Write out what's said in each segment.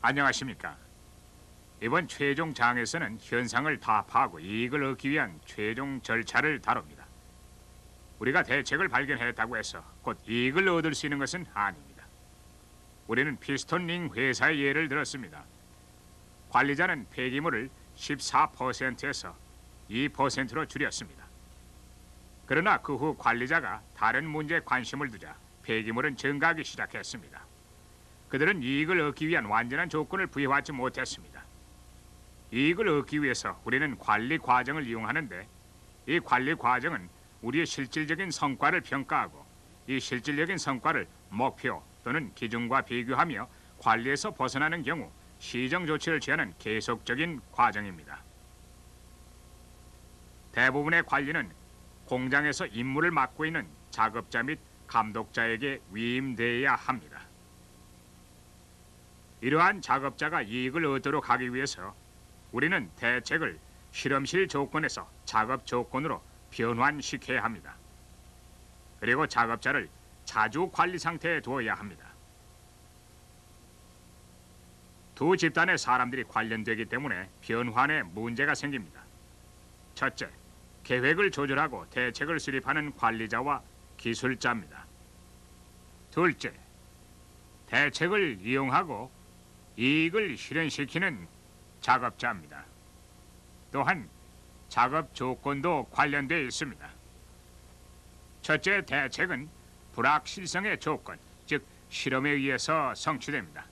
안녕하십니까. 이번 최종 장에서는 현상을 타파하고 이익을 얻기 위한 최종 절차를 다룹니다. 우리가 대책을 발견했다고 해서 곧 이익을 얻을 수 있는 것은 아닙니다. 우리는 피스톤링 회사의 예를 들었습니다. 관리자는 폐기물을 14%에서 2%로 줄였습니다. 그러나 그 후 관리자가 다른 문제에 관심을 두자 폐기물은 증가하기 시작했습니다. 그들은 이익을 얻기 위한 완전한 조건을 부여하지 못했습니다. 이익을 얻기 위해서 우리는 관리 과정을 이용하는데 이 관리 과정은 우리의 실질적인 성과를 평가하고 이 실질적인 성과를 목표 또는 기준과 비교하며 관리에서 벗어나는 경우 시정 조치를 취하는 계속적인 과정입니다. 대부분의 관리는 공장에서 임무를 맡고 있는 작업자 및 감독자에게 위임되어야 합니다. 이러한 작업자가 이익을 얻도록 하기 위해서 우리는 대책을 실험실 조건에서 작업 조건으로 변환시켜야 합니다. 그리고 작업자를 자주 관리 상태에 두어야 합니다. 두 집단의 사람들이 관련되기 때문에 변환에 문제가 생깁니다. 첫째, 계획을 조절하고 대책을 수립하는 관리자와 기술자입니다. 둘째, 대책을 이용하고 이익을 실현시키는 작업자입니다. 또한 작업 조건도 관련되어 있습니다. 첫째 대책은 불확실성의 조건, 즉 실험에 의해서 성취됩니다.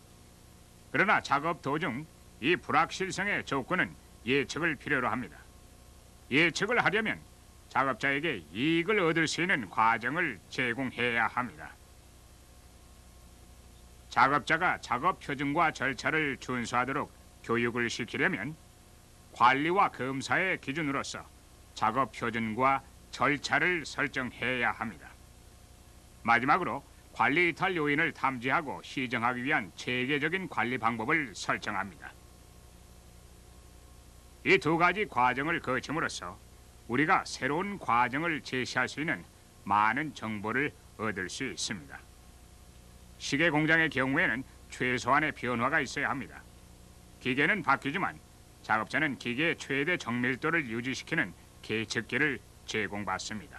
그러나 작업 도중 이 불확실성의 조건은 예측을 필요로 합니다. 예측을 하려면 작업자에게 이익을 얻을 수 있는 과정을 제공해야 합니다. 작업자가 작업 표준과 절차를 준수하도록 교육을 시키려면 관리와 검사의 기준으로서 작업 표준과 절차를 설정해야 합니다. 마지막으로 관리 이탈 요인을 탐지하고 시정하기 위한 체계적인 관리 방법을 설정합니다. 이 두 가지 과정을 거침으로써 우리가 새로운 과정을 제시할 수 있는 많은 정보를 얻을 수 있습니다. 시계 공장의 경우에는 최소한의 변화가 있어야 합니다. 기계는 바뀌지만 작업자는 기계의 최대 정밀도를 유지시키는 계측기를 제공받습니다.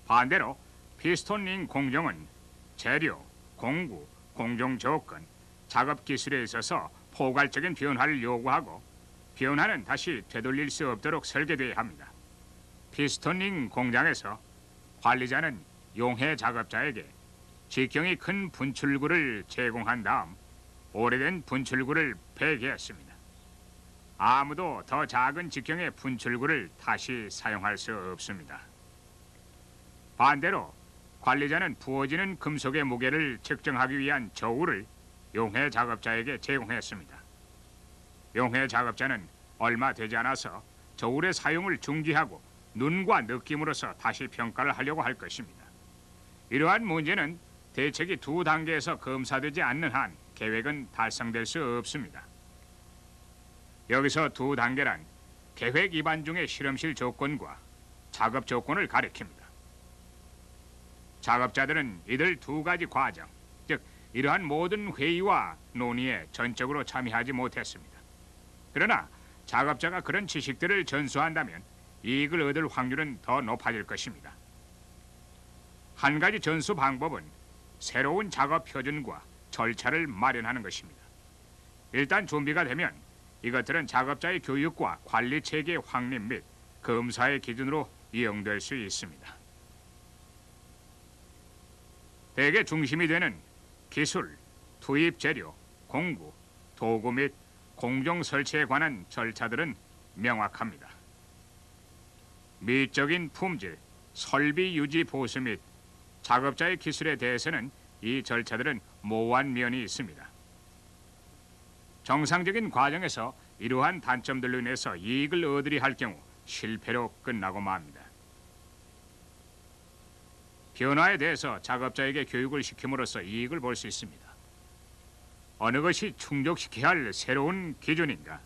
반대로 피스톤링 공정은 재료, 공구, 공정 조건, 작업 기술에 있어서 포괄적인 변화를 요구하고 변화는 다시 되돌릴 수 없도록 설계되어야 합니다. 피스톤링 공장에서 관리자는 용해 작업자에게 직경이 큰 분출구를 제공한 다음 오래된 분출구를 폐기했습니다. 아무도 더 작은 직경의 분출구를 다시 사용할 수 없습니다. 반대로 관리자는 부어지는 금속의 무게를 측정하기 위한 저울을 용해 작업자에게 제공했습니다. 용해 작업자는 얼마 되지 않아서 저울의 사용을 중지하고 눈과 느낌으로서 다시 평가를 하려고 할 것입니다. 이러한 문제는 대책이 두 단계에서 검사되지 않는 한 계획은 달성될 수 없습니다. 여기서 두 단계란 계획 위반 중의 실험실 조건과 작업 조건을 가리킵니다. 작업자들은 이들 두 가지 과정, 즉 이러한 모든 회의와 논의에 전적으로 참여하지 못했습니다. 그러나 작업자가 그런 지식들을 전수한다면 이익을 얻을 확률은 더 높아질 것입니다. 한 가지 전수 방법은 새로운 작업 표준과 절차를 마련하는 것입니다. 일단 준비가 되면 이것들은 작업자의 교육과 관리 체계 확립 및 검사의 기준으로 이용될 수 있습니다. 대개 중심이 되는 기술, 투입 재료, 공구, 도구 및 공정 설치에 관한 절차들은 명확합니다. 미적인 품질, 설비 유지 보수 및 작업자의 기술에 대해서는 이 절차들은 모호한 면이 있습니다. 정상적인 과정에서 이러한 단점들로 인해서 이익을 얻으려 할 경우 실패로 끝나고 맙니다. 변화에 대해서 작업자에게 교육을 시킴으로써 이익을 볼 수 있습니다. 어느 것이 충족시켜야 할 새로운 기준인가?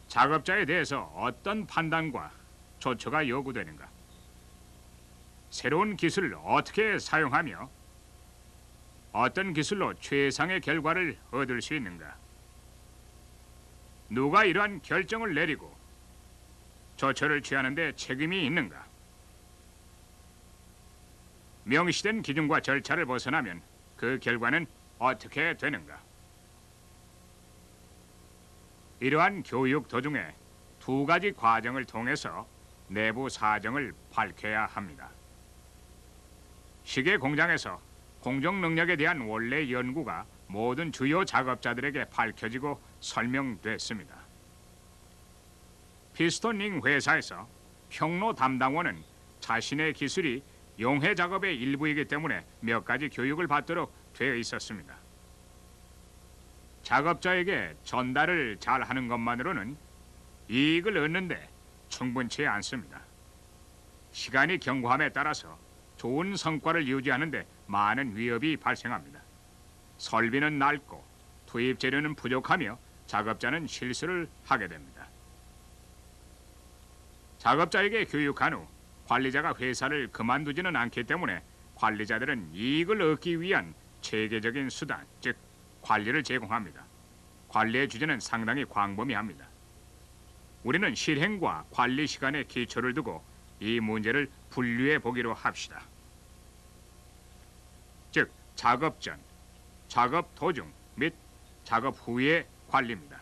작업자에 대해서 어떤 판단과 조처가 요구되는가? 새로운 기술을 어떻게 사용하며 어떤 기술로 최상의 결과를 얻을 수 있는가? 누가 이러한 결정을 내리고 조처를 취하는 데 책임이 있는가? 명시된 기준과 절차를 벗어나면 그 결과는 어떻게 되는가? 이러한 교육 도중에 두 가지 과정을 통해서 내부 사정을 밝혀야 합니다. 시계 공장에서 공정 능력에 대한 원래 연구가 모든 주요 작업자들에게 밝혀지고 설명됐습니다. 피스톤링 회사에서 평로 담당원은 자신의 기술이 용해 작업의 일부이기 때문에 몇 가지 교육을 받도록 되어 있었습니다. 작업자에게 전달을 잘 하는 것만으로는 이익을 얻는데 충분치 않습니다. 시간이 경과함에 따라서 좋은 성과를 유지하는데 많은 위협이 발생합니다. 설비는 낡고 투입 재료는 부족하며 작업자는 실수를 하게 됩니다. 작업자에게 교육한 후 관리자가 회사를 그만두지는 않기 때문에 관리자들은 이익을 얻기 위한 체계적인 수단, 즉 관리를 제공합니다. 관리의 주제는 상당히 광범위합니다. 우리는 실행과 관리 시간에 기초를 두고 이 문제를 분류해 보기로 합시다. 즉, 작업 전, 작업 도중 및 작업 후의 관리입니다.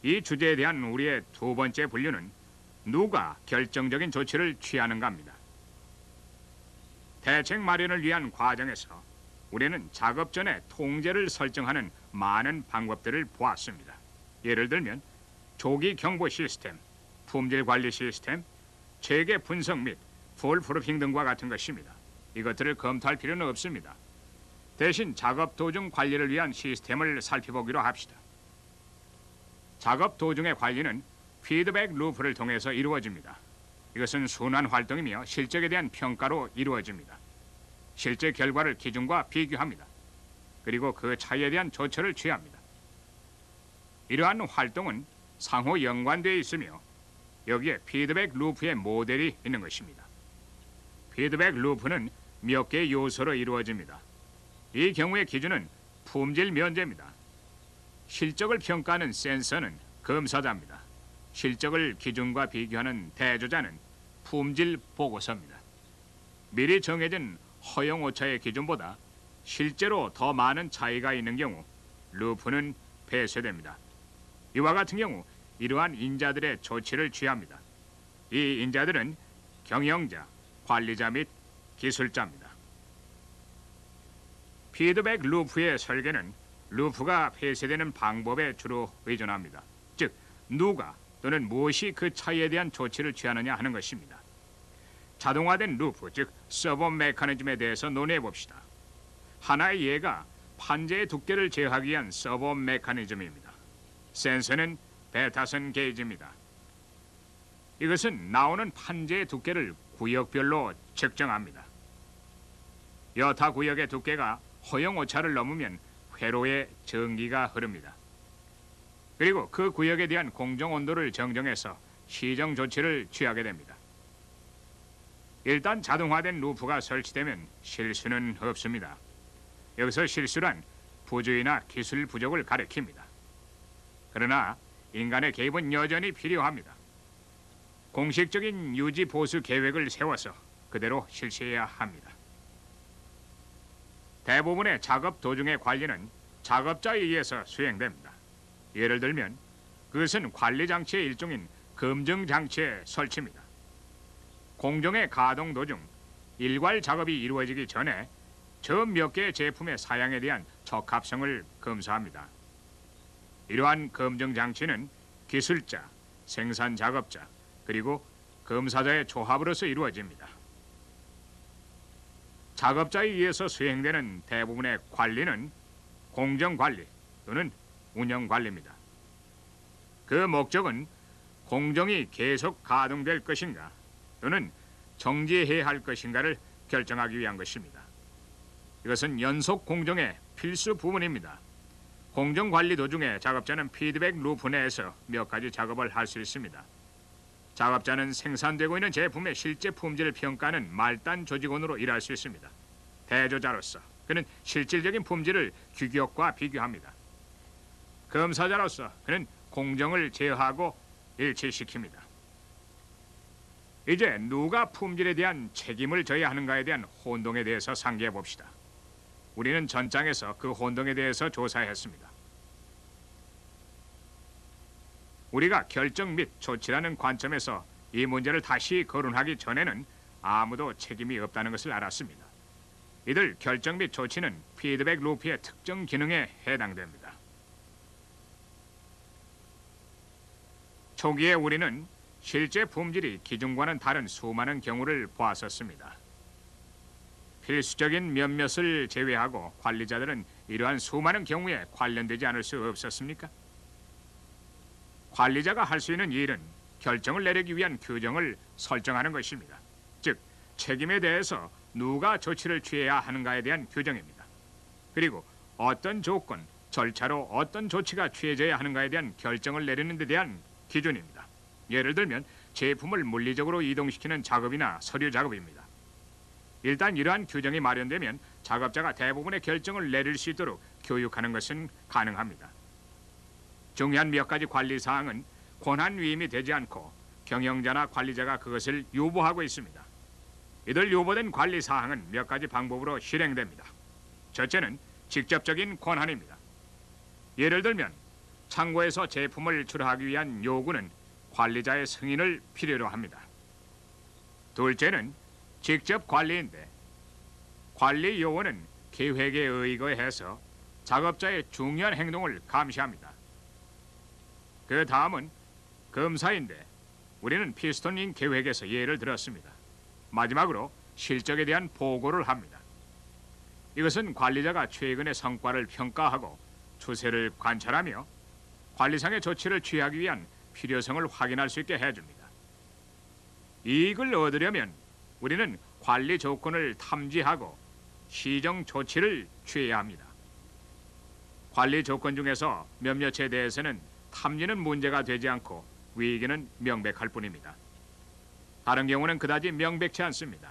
이 주제에 대한 우리의 두 번째 분류는 누가 결정적인 조치를 취하는가입니다. 대책 마련을 위한 과정에서 우리는 작업 전에 통제를 설정하는 많은 방법들을 보았습니다. 예를 들면 조기 경보 시스템, 품질 관리 시스템, 체계 분석 및 폴프루핑 등과 같은 것입니다. 이것들을 검토할 필요는 없습니다. 대신 작업 도중 관리를 위한 시스템을 살펴보기로 합시다. 작업 도중의 관리는 피드백 루프를 통해서 이루어집니다. 이것은 순환 활동이며 실적에 대한 평가로 이루어집니다. 실제 결과를 기준과 비교합니다. 그리고 그 차이에 대한 조처를 취합니다. 이러한 활동은 상호 연관되어 있으며 여기에 피드백 루프의 모델이 있는 것입니다. 피드백 루프는 몇 개의 요소로 이루어집니다. 이 경우의 기준은 품질 면제입니다. 실적을 평가하는 센서는 검사자입니다. 실적을 기준과 비교하는 대조자는 품질 보고서입니다. 미리 정해진 허용 오차의 기준보다 실제로 더 많은 차이가 있는 경우 루프는 폐쇄됩니다. 이와 같은 경우 이러한 인자들의 조치를 취합니다. 이 인자들은 경영자, 관리자 및 기술자입니다. 피드백 루프의 설계는 루프가 폐쇄되는 방법에 주로 의존합니다. 즉, 누가 또는 무엇이 그 차이에 대한 조치를 취하느냐 하는 것입니다. 자동화된 루프, 즉 서버 메커니즘에 대해서 논의해 봅시다. 하나의 예가 판재의 두께를 제어하기 위한 서버 메커니즘입니다. 센서는 베타선 게이지입니다. 이것은 나오는 판재의 두께를 구역별로 측정합니다. 여타 구역의 두께가 허용 오차를 넘으면 회로에 전기가 흐릅니다. 그리고 그 구역에 대한 공정 온도를 정정해서 시정 조치를 취하게 됩니다. 일단 자동화된 루프가 설치되면 실수는 없습니다. 여기서 실수란 부주의나 기술 부족을 가리킵니다. 그러나 인간의 개입은 여전히 필요합니다. 공식적인 유지 보수 계획을 세워서 그대로 실시해야 합니다. 대부분의 작업 도중의 관리는 작업자에 의해서 수행됩니다. 예를 들면 그것은 관리 장치의 일종인 검증 장치의 설치입니다. 공정의 가동 도중 일괄 작업이 이루어지기 전에 저 몇 개의 제품의 사양에 대한 적합성을 검사합니다. 이러한 검증 장치는 기술자, 생산 작업자, 그리고 검사자의 조합으로서 이루어집니다. 작업자에 의해서 수행되는 대부분의 관리는 공정관리 또는 운영관리입니다. 그 목적은 공정이 계속 가동될 것인가 또는 정지해야 할 것인가를 결정하기 위한 것입니다. 이것은 연속 공정의 필수 부분입니다. 공정관리 도중에 작업자는 피드백 루프 내에서 몇 가지 작업을 할 수 있습니다. 작업자는 생산되고 있는 제품의 실제 품질을 평가하는 말단 조직원으로 일할 수 있습니다. 대조자로서 그는 실질적인 품질을 규격과 비교합니다. 검사자로서 그는 공정을 제어하고 일치시킵니다. 이제 누가 품질에 대한 책임을 져야 하는가에 대한 혼동에 대해서 상기해 봅시다. 우리는 전장에서 그 혼동에 대해서 조사했습니다. 우리가 결정 및 조치라는 관점에서 이 문제를 다시 거론하기 전에는 아무도 책임이 없다는 것을 알았습니다. 이들 결정 및 조치는 피드백 루프의 특정 기능에 해당됩니다. 초기에 우리는 실제 품질이 기준과는 다른 수많은 경우를 보았었습니다. 필수적인 몇몇을 제외하고 관리자들은 이러한 수많은 경우에 관련되지 않을 수 없었습니까? 관리자가 할 수 있는 일은 결정을 내리기 위한 규정을 설정하는 것입니다. 즉, 책임에 대해서 누가 조치를 취해야 하는가에 대한 규정입니다. 그리고 어떤 조건, 절차로 어떤 조치가 취해져야 하는가에 대한 결정을 내리는 데 대한 기준입니다. 예를 들면 제품을 물리적으로 이동시키는 작업이나 서류 작업입니다. 일단 이러한 규정이 마련되면 작업자가 대부분의 결정을 내릴 수 있도록 교육하는 것은 가능합니다. 중요한 몇 가지 관리 사항은 권한 위임이 되지 않고 경영자나 관리자가 그것을 유보하고 있습니다. 이들 유보된 관리 사항은 몇 가지 방법으로 실행됩니다. 첫째는 직접적인 권한입니다. 예를 들면 창고에서 제품을 출하하기 위한 요구는 관리자의 승인을 필요로 합니다. 둘째는 직접 관리인데 관리 요원은 계획에 의거해서 작업자의 중요한 행동을 감시합니다. 그 다음은 검사인데 우리는 피스톤링 계획에서 예를 들었습니다. 마지막으로 실적에 대한 보고를 합니다. 이것은 관리자가 최근의 성과를 평가하고 추세를 관찰하며 관리상의 조치를 취하기 위한 필요성을 확인할 수 있게 해줍니다. 이익을 얻으려면 우리는 관리 조건을 탐지하고 시정 조치를 취해야 합니다. 관리 조건 중에서 몇몇에 대해서는 탐지는 문제가 되지 않고 위기는 명백할 뿐입니다. 다른 경우는 그다지 명백치 않습니다.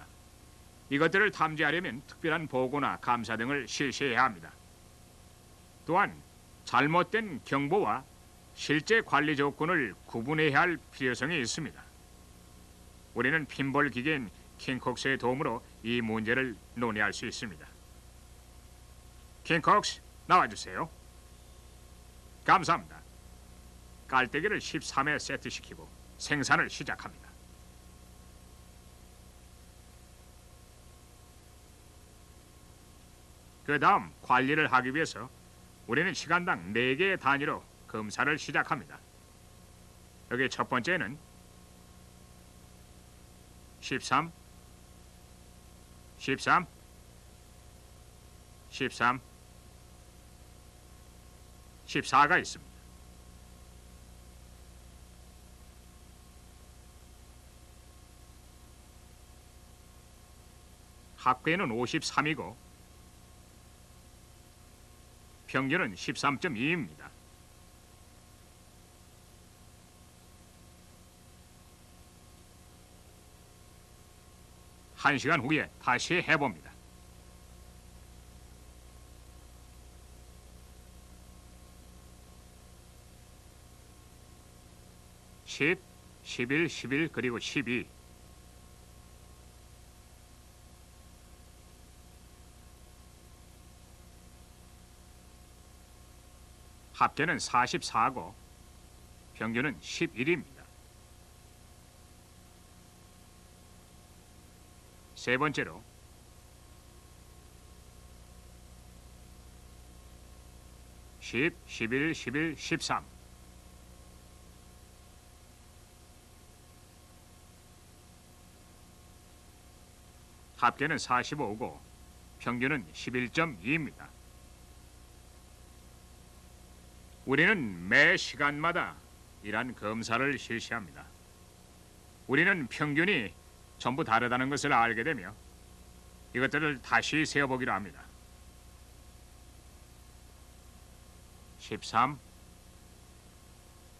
이것들을 탐지하려면 특별한 보고나 감사 등을 실시해야 합니다. 또한 잘못된 경보와 실제 관리 조건을 구분해야 할 필요성이 있습니다. 우리는 핀볼 기계인 킹콕스의 도움으로 이 문제를 논의할 수 있습니다. 킹콕스, 나와주세요. 감사합니다. 깔때기를 13회 세트시키고 생산을 시작합니다. 그 다음 관리를 하기 위해서 우리는 시간당 4개의 단위로 검사를 시작합니다. 여기 첫 번째는 13, 13, 13, 14가 있습니다. 합계는 53이고 평균은 13.2입니다. 한 시간 후에 다시 해봅니다. (10), (11), (11) 그리고 (12) 합계는 44고 평균은 11입니다. 세 번째로 (10), (11), (11), (13) 합계는 45고 평균은 11.2입니다. 우리는 매 시간마다 이러한 검사를 실시합니다. 우리는 평균이 전부 다르다는 것을 알게 되며 이것들을 다시 세어보기로 합니다. 13,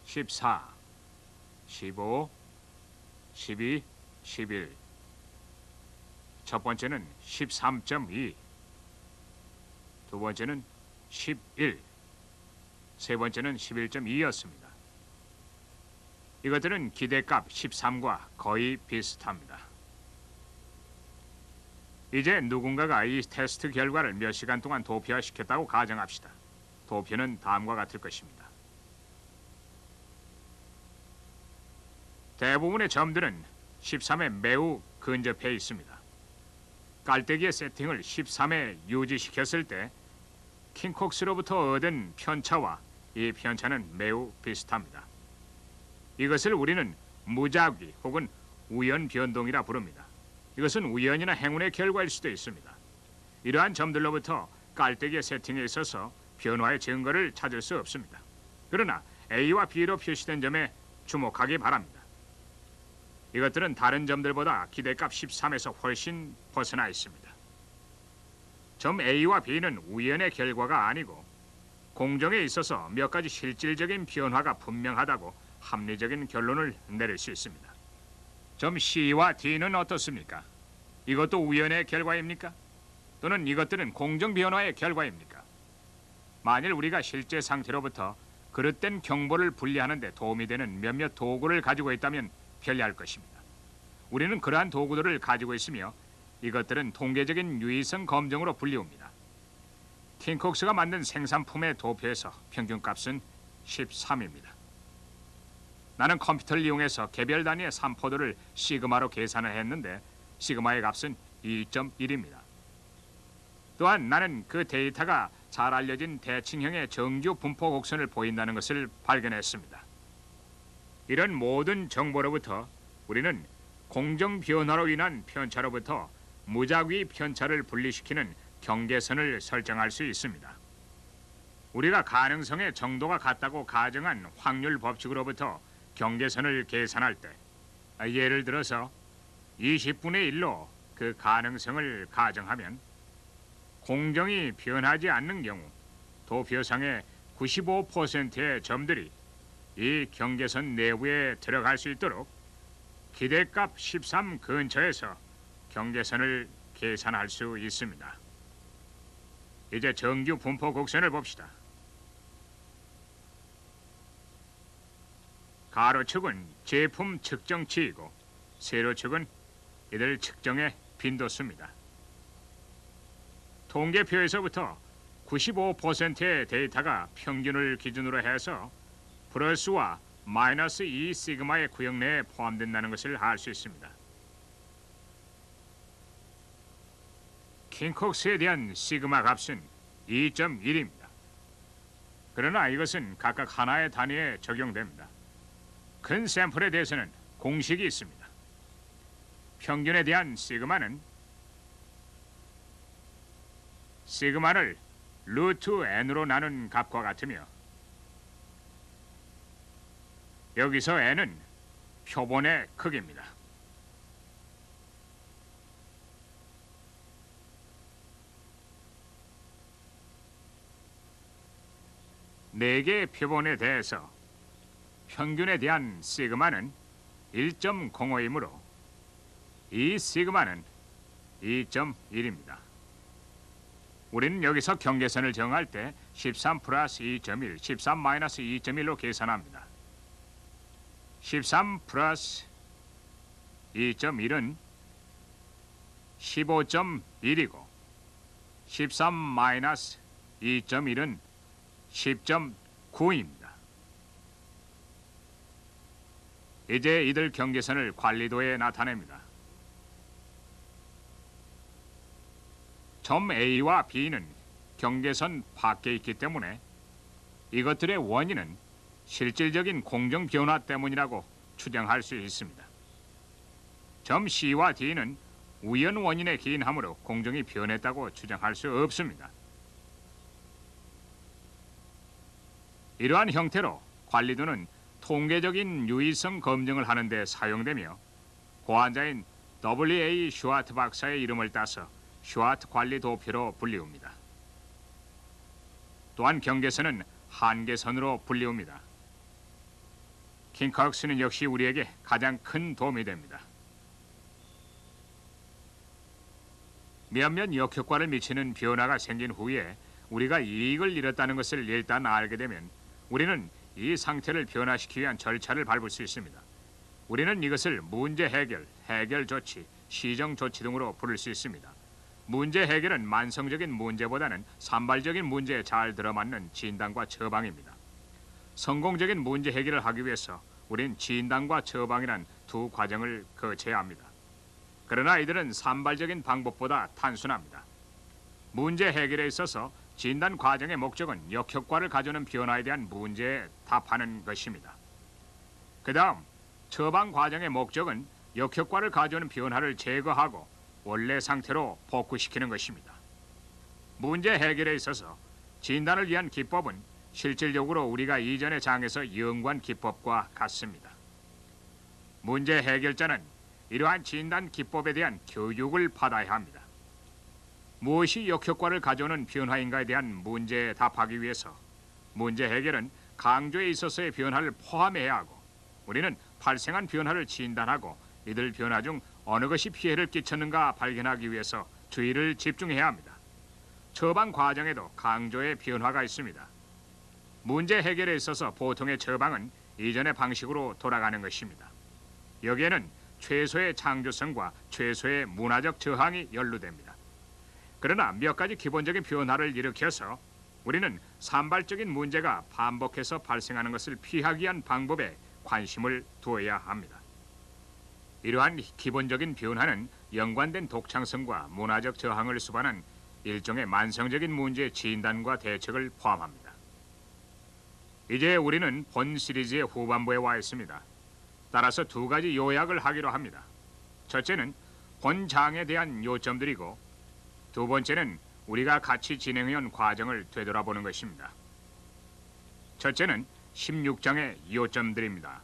14, 15, 12, 11. 첫 번째는 13.2, 두 번째는 11, 세 번째는 11.2였습니다. 이것들은 기대값 13과 거의 비슷합니다. 이제 누군가가 이 테스트 결과를 몇 시간 동안 도표화시켰다고 가정합시다. 도표는 다음과 같을 것입니다. 대부분의 점들은 13에 매우 근접해 있습니다. 깔때기의 세팅을 13에 유지시켰을 때 킹콕스로부터 얻은 편차와 이 편차는 매우 비슷합니다. 이것을 우리는 무작위 혹은 우연 변동이라 부릅니다. 이것은 우연이나 행운의 결과일 수도 있습니다. 이러한 점들로부터 깔때기의 세팅에 있어서 변화의 증거를 찾을 수 없습니다. 그러나 A와 B로 표시된 점에 주목하기 바랍니다. 이것들은 다른 점들보다 기대값 13에서 훨씬 벗어나 있습니다. 점 A와 B는 우연의 결과가 아니고 공정에 있어서 몇 가지 실질적인 변화가 분명하다고 합리적인 결론을 내릴 수 있습니다. 점 C와 D는 어떻습니까? 이것도 우연의 결과입니까? 또는 이것들은 공정 변화의 결과입니까? 만일 우리가 실제 상태로부터 그릇된 경보를 분리하는 데 도움이 되는 몇몇 도구를 가지고 있다면 편리할 것입니다. 우리는 그러한 도구들을 가지고 있으며 이것들은 통계적인 유의성 검증으로 불리웁니다. 킹콕스가 만든 생산품의 도표에서 평균값은 13입니다. 나는 컴퓨터를 이용해서 개별 단위의 산포도를 시그마로 계산을 했는데 시그마의 값은 2.1입니다. 또한 나는 그 데이터가 잘 알려진 대칭형의 정규 분포 곡선을 보인다는 것을 발견했습니다. 이런 모든 정보로부터 우리는 공정 변화로 인한 편차로부터 무작위 편차를 분리시키는 경계선을 설정할 수 있습니다. 우리가 가능성의 정도가 같다고 가정한 확률 법칙으로부터 경계선을 계산할 때 예를 들어서 20분의 1로 그 가능성을 가정하면 공정이 변하지 않는 경우 도표상의 95%의 점들이 이 경계선 내부에 들어갈 수 있도록 기대값 13 근처에서 경계선을 계산할 수 있습니다. 이제 정규 분포 곡선을 봅시다. 가로축은 제품 측정치이고 세로축은 이들 측정의 빈도수입니다. 통계표에서부터 95%의 데이터가 평균을 기준으로 해서 플러스와 마이너스 2 시그마의 구역 내에 포함된다는 것을 알 수 있습니다. 킹콕스에 대한 시그마 값은 2.1입니다. 그러나 이것은 각각 하나의 단위에 적용됩니다. 큰 샘플에 대해서는 공식이 있습니다. 평균에 대한 시그마를 루트 n으로 나눈 값과 같으며 여기서 n은 표본의 크기입니다. 네 개의 표본에 대해서 평균에 대한 시그마는 1.05이므로 이 시그마는 2.1입니다. 우리는 여기서 경계선을 정할 때 13 플러스 2.1, 13 마이너스 2.1로 계산합니다. 13 플러스 2.1은 15.1이고 13 마이너스 2.1은 10.9입니다. 이제 이들 경계선을 관리도에 나타냅니다. 점 A와 B는 경계선 밖에 있기 때문에 이것들의 원인은 실질적인 공정 변화 때문이라고 추정할 수 있습니다. 점 C와 D는 우연 원인에 기인하므로 공정이 변했다고 추정할 수 없습니다. 이러한 형태로 관리도는 통계적인 유의성 검증을 하는 데 사용되며 고안자인 W.A. 슈와트 박사의 이름을 따서 슈와트 관리 도표로 불리웁니다. 또한 경계선은 한계선으로 불리웁니다. 킹콕스는 역시 우리에게 가장 큰 도움이 됩니다. 몇몇 역효과를 미치는 변화가 생긴 후에 우리가 이익을 잃었다는 것을 일단 알게 되면 우리는 이 상태를 변화시키기 위한 절차를 밟을 수 있습니다. 우리는 이것을 문제 해결, 해결 조치, 시정 조치 등으로 부를 수 있습니다. 문제 해결은 만성적인 문제보다는 산발적인 문제에 잘 들어맞는 진단과 처방입니다. 성공적인 문제 해결을 하기 위해서 우린 진단과 처방이란 두 과정을 거쳐야 합니다. 그러나 이들은 산발적인 방법보다 단순합니다. 문제 해결에 있어서 진단 과정의 목적은 역효과를 가져오는 변화에 대한 문제에 답하는 것입니다. 그 다음 처방 과정의 목적은 역효과를 가져오는 변화를 제거하고 원래 상태로 복구시키는 것입니다. 문제 해결에 있어서 진단을 위한 기법은 실질적으로 우리가 이전의 장에서 연구한 기법과 같습니다. 문제 해결자는 이러한 진단 기법에 대한 교육을 받아야 합니다. 무엇이 역효과를 가져오는 변화인가에 대한 문제에 답하기 위해서 문제 해결은 강조에 있어서의 변화를 포함해야 하고 우리는 발생한 변화를 진단하고 이들 변화 중 어느 것이 피해를 끼쳤는가 발견하기 위해서 주의를 집중해야 합니다. 처방 과정에도 강조의 변화가 있습니다. 문제 해결에 있어서 보통의 처방은 이전의 방식으로 돌아가는 것입니다. 여기에는 최소의 창조성과 최소의 문화적 저항이 연루됩니다. 그러나 몇 가지 기본적인 변화를 일으켜서 우리는 산발적인 문제가 반복해서 발생하는 것을 피하기 위한 방법에 관심을 두어야 합니다. 이러한 기본적인 변화는 연관된 독창성과 문화적 저항을 수반한 일종의 만성적인 문제 진단과 대책을 포함합니다. 이제 우리는 본 시리즈의 후반부에 와 있습니다. 따라서 두 가지 요약을 하기로 합니다. 첫째는 본 장에 대한 요점들이고 두 번째는 우리가 같이 진행해온 과정을 되돌아보는 것입니다. 첫째는 16장의 요점들입니다.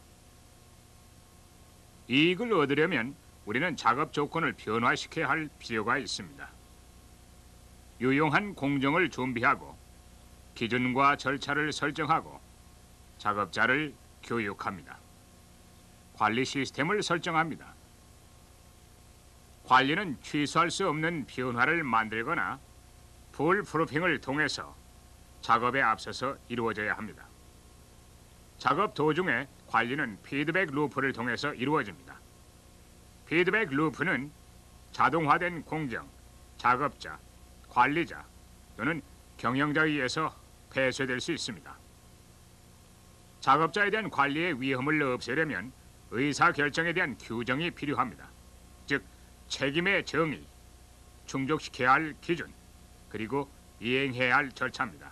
이익을 얻으려면 우리는 작업 조건을 변화시켜야 할 필요가 있습니다. 유용한 공정을 준비하고 기준과 절차를 설정하고 작업자를 교육합니다. 관리 시스템을 설정합니다. 관리는 취소할 수 없는 변화를 만들거나 풀프루핑을 통해서 작업에 앞서서 이루어져야 합니다. 작업 도중에 관리는 피드백 루프를 통해서 이루어집니다. 피드백 루프는 자동화된 공정, 작업자, 관리자 또는 경영자에 의해서 폐쇄될 수 있습니다. 작업자에 대한 관리의 위험을 없애려면 의사결정에 대한 규정이 필요합니다. 즉, 책임의 정의, 충족시켜야 할 기준, 그리고 이행해야 할 절차입니다.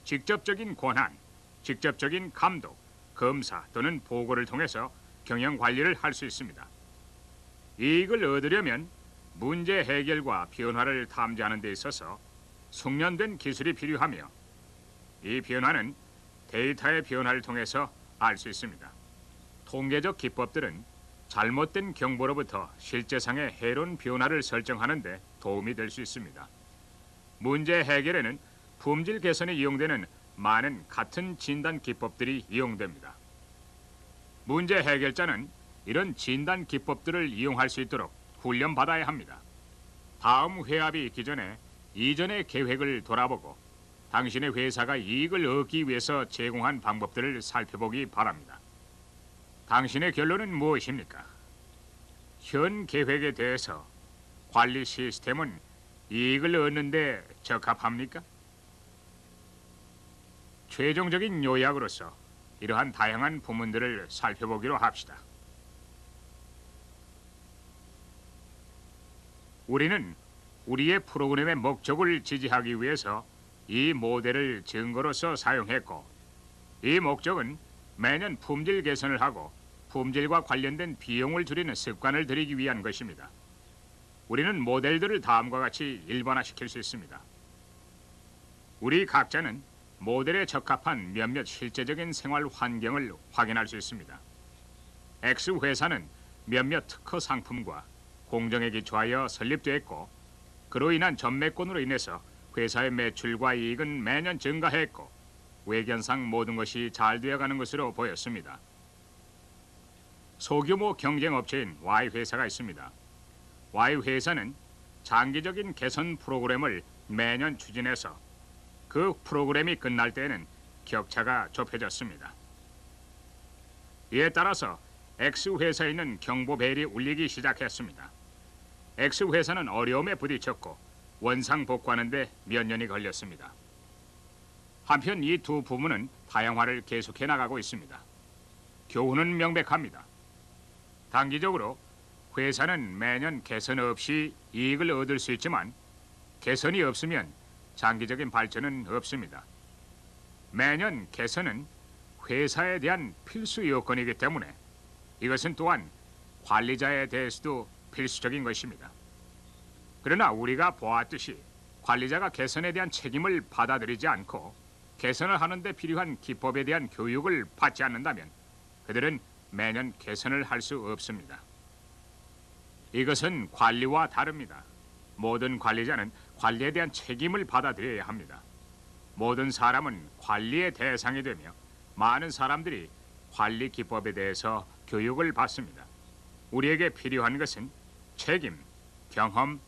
직접적인 권한, 직접적인 감독, 검사 또는 보고를 통해서 경영관리를 할 수 있습니다. 이익을 얻으려면 문제 해결과 변화를 탐지하는 데 있어서 숙련된 기술이 필요하며 이 변화는 데이터의 변화를 통해서 알 수 있습니다. 통계적 기법들은 잘못된 경보로부터 실제상의 해로운 변화를 설정하는 데 도움이 될 수 있습니다. 문제 해결에는 품질 개선에 이용되는 많은 같은 진단 기법들이 이용됩니다. 문제 해결자는 이런 진단 기법들을 이용할 수 있도록 훈련받아야 합니다. 다음 회합이 있기 전에 이전의 계획을 돌아보고 당신의 회사가 이익을 얻기 위해서 제공한 방법들을 살펴보기 바랍니다. 당신의 결론은 무엇입니까? 현 계획에 대해서 관리 시스템은 이익을 얻는 데 적합합니까? 최종적인 요약으로서 이러한 다양한 부문들을 살펴보기로 합시다. 우리는 우리의 프로그램의 목적을 지지하기 위해서 이 모델을 증거로서 사용했고 이 목적은 매년 품질 개선을 하고 품질과 관련된 비용을 줄이는 습관을 들이기 위한 것입니다. 우리는 모델들을 다음과 같이 일반화시킬 수 있습니다. 우리 각자는 모델에 적합한 몇몇 실제적인 생활 환경을 확인할 수 있습니다. X회사는 몇몇 특허 상품과 공정에 기초하여 설립되었고 그로 인한 전매권으로 인해서 회사의 매출과 이익은 매년 증가했고 외견상 모든 것이 잘 되어가는 것으로 보였습니다. 소규모 경쟁업체인 Y회사가 있습니다. Y회사는 장기적인 개선 프로그램을 매년 추진해서 그 프로그램이 끝날 때에는 격차가 좁혀졌습니다. 이에 따라서 X회사에 있는 경보벨이 울리기 시작했습니다. X회사는 어려움에 부딪혔고 원상복구하는 데 몇 년이 걸렸습니다. 한편 이 두 부문은 다양화를 계속해 나가고 있습니다. 교훈은 명백합니다. 단기적으로 회사는 매년 개선 없이 이익을 얻을 수 있지만 개선이 없으면 장기적인 발전은 없습니다. 매년 개선은 회사에 대한 필수 요건이기 때문에 이것은 또한 관리자에 대해서도 필수적인 것입니다. 그러나 우리가 보았듯이 관리자가 개선에 대한 책임을 받아들이지 않고 개선을 하는 데 필요한 기법에 대한 교육을 받지 않는다면 그들은 매년 개선을 할 수 없습니다. 이것은 관리와 다릅니다. 모든 관리자는 관리에 대한 책임을 받아들여야 합니다. 모든 사람은 관리의 대상이 되며 많은 사람들이 관리 기법에 대해서 교육을 받습니다. 우리에게 필요한 것은 책임, 경험,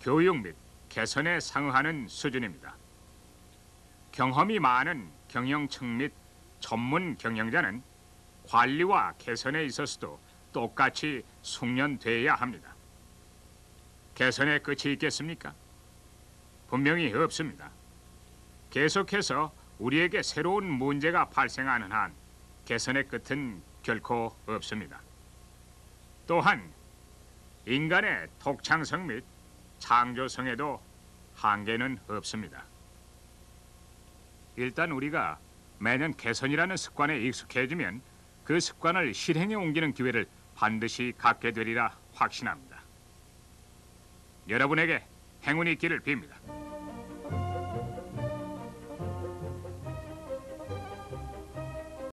교육 및 개선에 상응하는 수준입니다. 경험이 많은 경영층 및 전문 경영자는 관리와 개선에 있어서도 똑같이 숙련되어야 합니다. 개선의 끝이 있겠습니까? 분명히 없습니다. 계속해서 우리에게 새로운 문제가 발생하는 한 개선의 끝은 결코 없습니다. 또한 인간의 독창성 및 창조성에도 한계는 없습니다. 일단 우리가 매년 개선이라는 습관에 익숙해지면 그 습관을 실행에 옮기는 기회를 반드시 갖게 되리라 확신합니다. 여러분에게 행운이 있기를 빕니다.